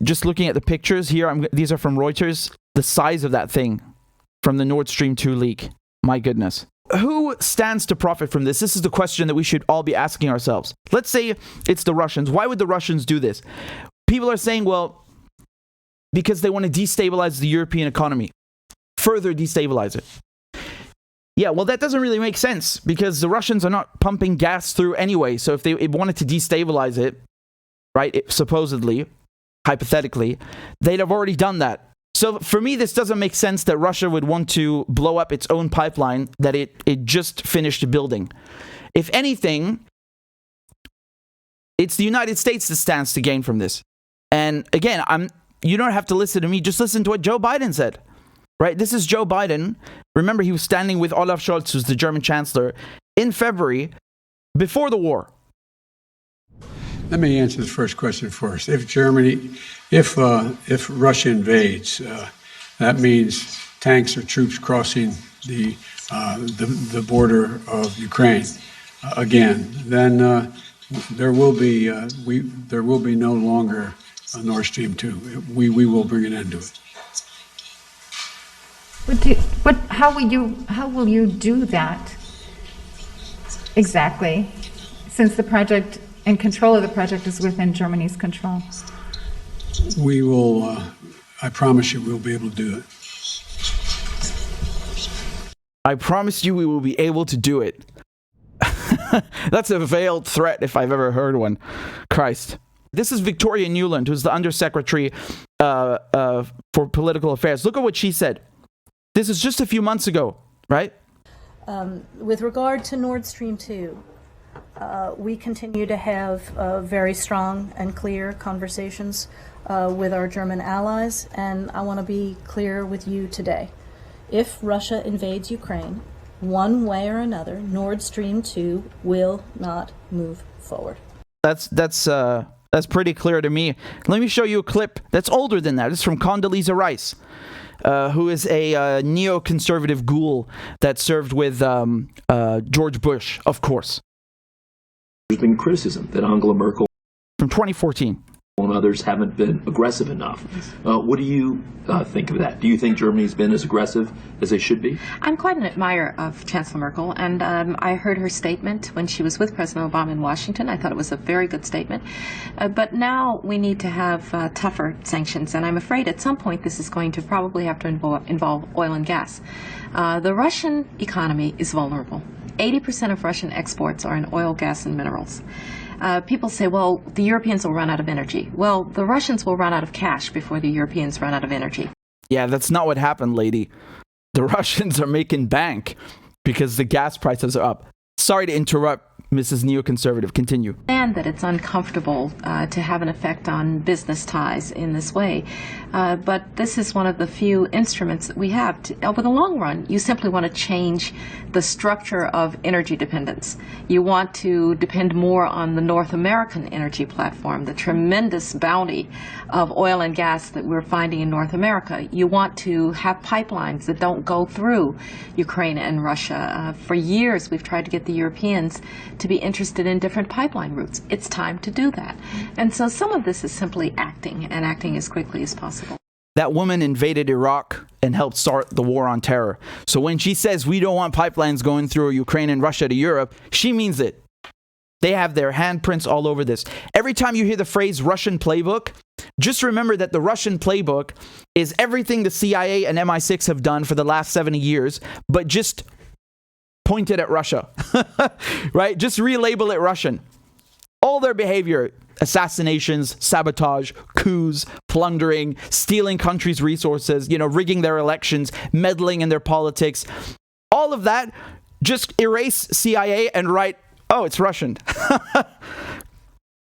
just looking at the pictures here, these are from Reuters, the size of that thing from the Nord Stream 2 leak. My goodness. Who stands to profit from this? This is the question that we should all be asking ourselves. Let's say it's the Russians. Why would the Russians do this? People are saying, well, because they want to destabilize the European economy. Further destabilize it. Yeah, well, that doesn't really make sense because the Russians are not pumping gas through anyway. So if they wanted to destabilize it, right, supposedly, hypothetically, they'd have already done that. So for me, this doesn't make sense that Russia would want to blow up its own pipeline that it just finished building. If anything, it's the United States that stands to gain from this. And again, you don't have to listen to me. Just listen to what Joe Biden said. Right? This is Joe Biden. Remember, he was standing with Olaf Scholz, who's the German chancellor, in February before the war. Let me answer the first question first. If Russia invades, that means tanks or troops crossing the border of Ukraine again. Then there will be no longer a Nord Stream 2. We will bring an end to it. How will you do that exactly, since the project and control of the project is within Germany's control? We will, I promise you, we'll be able to do it. I promise you we will be able to do it. That's a veiled threat if I've ever heard one. Christ. This is Victoria Nuland, who's the Undersecretary for Political Affairs. Look at what she said. This is just a few months ago, right? With regard to Nord Stream 2, we continue to have very strong and clear conversations with our German allies, and I want to be clear with you today. If Russia invades Ukraine, one way or another, Nord Stream 2 will not move forward. That's pretty clear to me. Let me show you a clip that's older than that. It's from Condoleezza Rice, who is a neoconservative ghoul that served with George Bush, of course. There's been criticism that Angela Merkel from 2014 and others haven't been aggressive enough. What do you think of that? Do you think Germany's been as aggressive as they should be? I'm quite an admirer of Chancellor Merkel, and I heard her statement when she was with President Obama in Washington. I thought it was a very good statement. But now we need to have tougher sanctions, and I'm afraid at some point this is going to probably have to involve oil and gas. The Russian economy is vulnerable. 80% of Russian exports are in oil, gas, and minerals. People say, well, the Europeans will run out of energy. Well, the Russians will run out of cash before the Europeans run out of energy. Yeah, that's not what happened, lady. The Russians are making bank because the gas prices are up. Sorry to interrupt, Mrs. Neoconservative. Continue. And that it's uncomfortable to have an effect on business ties in this way. But this is one of the few instruments that we have. Over the long run, you simply want to change the structure of energy dependence. You want to depend more on the North American energy platform, the tremendous bounty of oil and gas that we're finding in North America. You want to have pipelines that don't go through Ukraine and Russia. For years, we've tried to get the Europeans to be interested in different pipeline routes. It's time to do that. And so some of this is simply acting, and acting as quickly as possible. That woman invaded Iraq and helped start the war on terror. So when she says we don't want pipelines going through Ukraine and Russia to Europe, she means it. They have their handprints all over this. Every time you hear the phrase Russian playbook, just remember that the Russian playbook is everything the CIA and MI6 have done for the last 70 years, but just pointed at Russia, right? Just relabel it Russian. All their behavior, assassinations, sabotage, coups, plundering, stealing countries' resources, rigging their elections, meddling in their politics, all of that, just erase CIA and write, oh, it's Russian.